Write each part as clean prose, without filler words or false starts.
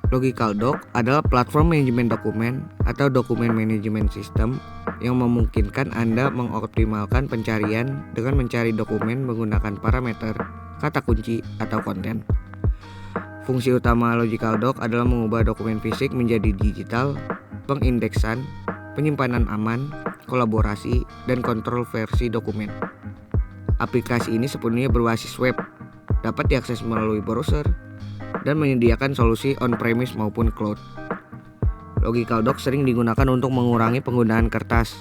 Logical Doc adalah platform manajemen dokumen atau dokumen manajemen sistem yang memungkinkan Anda mengoptimalkan pencarian dengan mencari dokumen menggunakan parameter, kata kunci, atau konten. Fungsi utama Logical Doc adalah mengubah dokumen fisik menjadi digital, pengindeksan, penyimpanan aman, kolaborasi, dan kontrol versi dokumen. Aplikasi ini sepenuhnya berbasis web, dapat diakses melalui browser, dan menyediakan solusi on-premise maupun cloud. Logical Doc sering digunakan untuk mengurangi penggunaan kertas,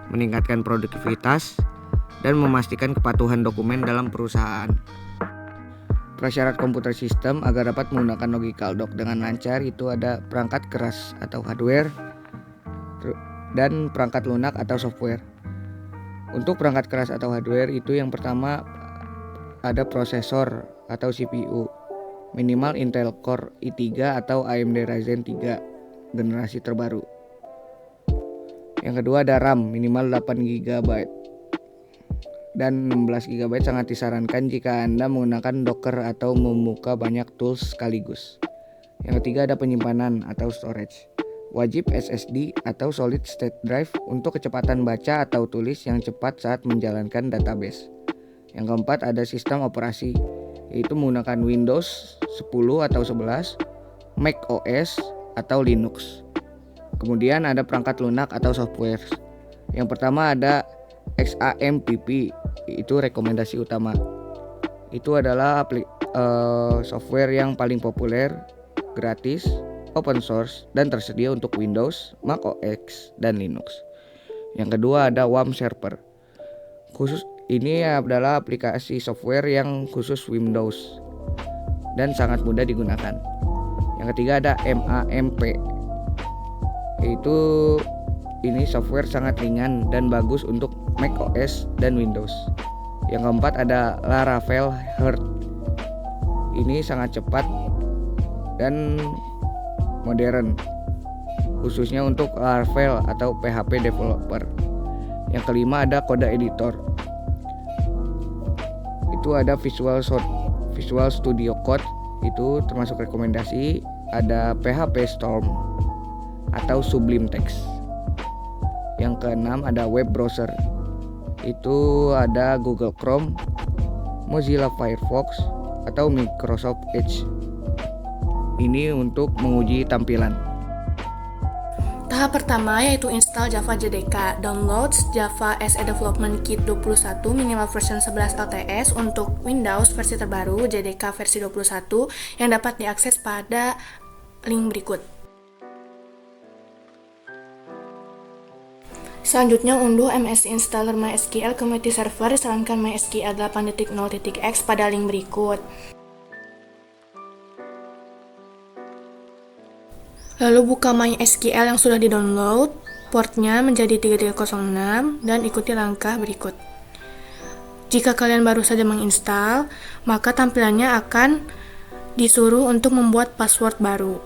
meningkatkan produktivitas, dan memastikan kepatuhan dokumen dalam perusahaan. Prasyarat komputer sistem agar dapat menggunakan Logical Doc dengan lancar itu ada perangkat keras atau hardware dan perangkat lunak atau software. Untuk perangkat keras atau hardware itu yang pertama ada prosesor atau CPU, minimal Intel Core i3 atau AMD Ryzen 3 generasi terbaru. Yang kedua ada RAM minimal 8 GB dan 16 GB sangat disarankan jika Anda menggunakan Docker atau membuka banyak tools sekaligus. Yang ketiga ada penyimpanan atau storage. Wajib SSD atau solid state drive untuk kecepatan baca atau tulis yang cepat saat menjalankan database. Yang keempat ada sistem operasi, yaitu menggunakan Windows 10 atau 11, Mac OS atau Linux. Kemudian ada perangkat lunak atau software. Yang pertama ada XAMPP, itu rekomendasi utama. Itu adalah software yang paling populer, gratis, open source, dan tersedia untuk Windows, Mac OS, dan Linux. Yang kedua ada WAM Server. Ini adalah aplikasi software yang khusus Windows dan sangat mudah digunakan. Yang ketiga ada MAMP. Yaitu ini software sangat ringan dan bagus untuk Mac OS dan Windows. Yang keempat ada Laravel Heart. Ini sangat cepat dan modern, khususnya untuk Laravel atau PHP developer. Yang kelima ada Coda Editor. Itu ada Visual Studio Code, itu termasuk rekomendasi. Ada PHP Storm atau Sublime Text. Yang keenam ada web browser. Itu ada Google Chrome, Mozilla Firefox, atau Microsoft Edge. Ini untuk menguji tampilan. Tahap pertama yaitu install Java JDK. Download Java SE Development Kit 21 minimal version 11 LTS untuk Windows versi terbaru JDK versi 21 yang dapat diakses pada link berikut. Selanjutnya unduh MSI Installer MySQL Community Server, disarankan MySQL 8.0.x pada link berikut. Lalu buka MySQL yang sudah di-download, portnya menjadi 3306 dan ikuti langkah berikut. Jika kalian baru saja menginstal, maka tampilannya akan disuruh untuk membuat password baru.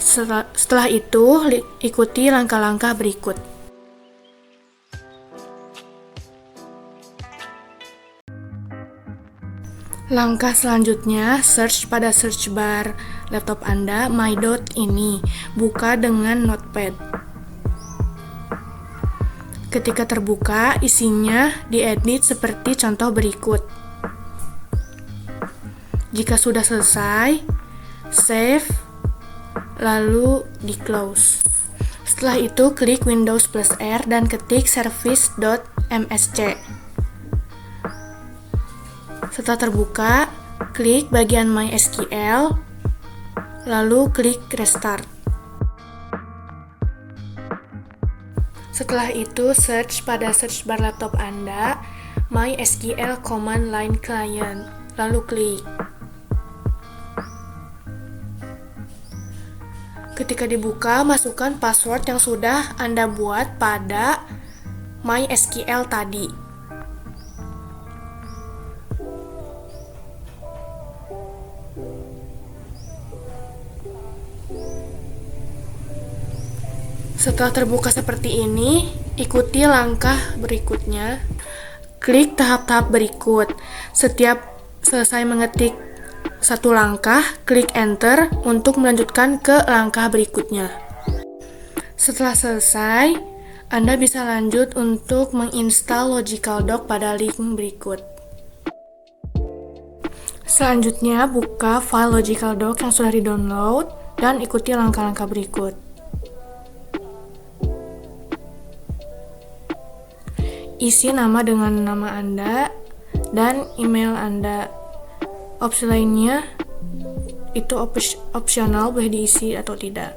Setelah itu, ikuti langkah-langkah berikut. Langkah selanjutnya, search pada search bar laptop Anda my.ini, buka dengan notepad. Ketika terbuka, isinya diedit seperti contoh berikut. Jika sudah selesai, save, lalu di-close. Setelah itu, klik Windows plus R dan ketik service.msc. Setelah terbuka, klik bagian MySQL, lalu klik Restart. Setelah itu, search pada search bar laptop Anda, MySQL Command Line Client, lalu klik. Ketika dibuka, masukkan password yang sudah Anda buat pada MySQL tadi. Setelah terbuka seperti ini, ikuti langkah berikutnya. Klik tahap-tahap berikut. Setiap selesai mengetik satu langkah, klik enter untuk melanjutkan ke langkah berikutnya. Setelah selesai, Anda bisa lanjut untuk menginstal Logical Doc pada link berikut. Selanjutnya, buka file Logical Doc yang sudah di-download dan ikuti langkah-langkah berikut. Isi nama dengan nama Anda dan email Anda. Opsi lainnya itu opsional, boleh diisi atau tidak.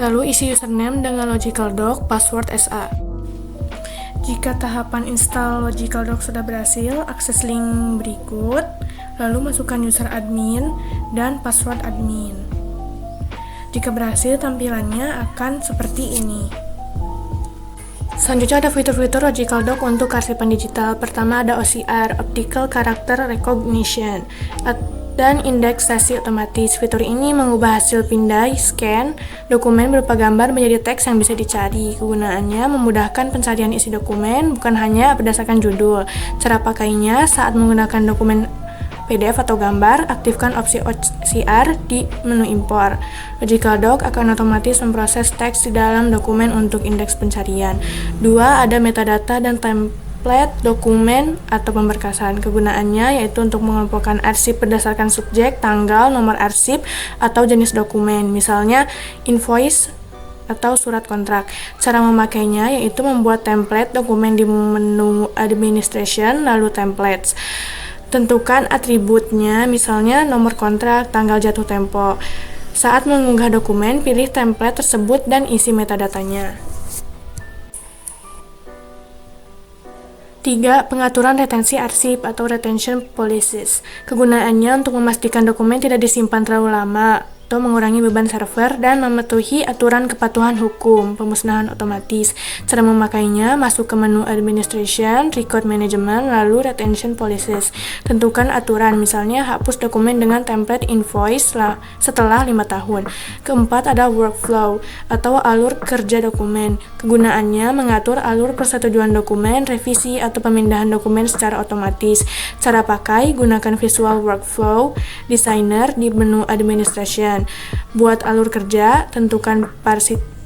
Lalu isi username dengan Logical Doc, password SA. Jika tahapan install Logical Doc sudah berhasil, akses link berikut, lalu masukkan user admin dan password admin. Jika berhasil, tampilannya akan seperti ini. Selanjutnya ada fitur-fitur Logical Doc untuk kearsipan digital. Pertama ada OCR, Optical Character Recognition, dan indeksasi otomatis. Fitur ini mengubah hasil pindai, scan, dokumen berupa gambar menjadi teks yang bisa dicari. Kegunaannya memudahkan pencarian isi dokumen, bukan hanya berdasarkan judul. Cara pakainya saat menggunakan dokumen PDF atau gambar, aktifkan opsi OCR di menu impor. Logical Doc akan otomatis memproses teks di dalam dokumen untuk indeks pencarian. 2. Ada metadata dan template dokumen atau pemberkasan. Kegunaannya yaitu untuk mengelompokkan arsip berdasarkan subjek, tanggal, nomor arsip, atau jenis dokumen, misalnya invoice atau surat kontrak. Cara memakainya yaitu membuat template dokumen di menu administration, lalu templates. Tentukan atributnya, misalnya nomor kontrak, tanggal jatuh tempo. Saat mengunggah dokumen, pilih template tersebut dan isi metadatanya. 3. Pengaturan retensi arsip atau retention policies. Kegunaannya untuk memastikan dokumen tidak disimpan terlalu lama atau mengurangi beban server dan mematuhi aturan kepatuhan hukum, pemusnahan otomatis. Cara memakainya, masuk ke menu administration, record management, lalu retention policies. Tentukan aturan, misalnya hapus dokumen dengan template invoice setelah 5 tahun. Keempat ada workflow atau alur kerja dokumen. Kegunaannya mengatur alur persetujuan dokumen, revisi, atau pemindahan dokumen secara otomatis. Cara pakai, gunakan visual workflow designer di menu administration. Buat alur kerja, tentukan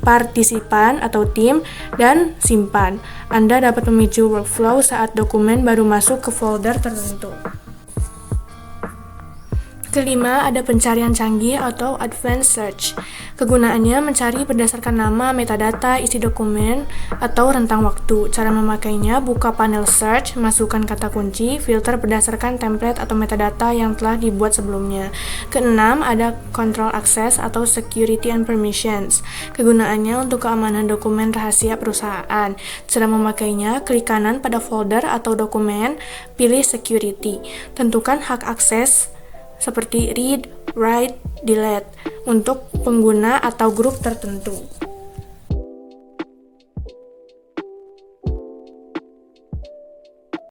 partisipan atau tim, dan simpan. Anda dapat memicu workflow saat dokumen baru masuk ke folder tertentu. Kelima, ada pencarian canggih atau advanced search. Kegunaannya mencari berdasarkan nama, metadata, isi dokumen, atau rentang waktu. Cara memakainya, buka panel search, masukkan kata kunci, filter berdasarkan template atau metadata yang telah dibuat sebelumnya. Keenam, ada control access atau security and permissions. Kegunaannya untuk keamanan dokumen rahasia perusahaan. Cara memakainya, klik kanan pada folder atau dokumen, pilih security. Tentukan hak akses seperti read, write, delete untuk pengguna atau grup tertentu.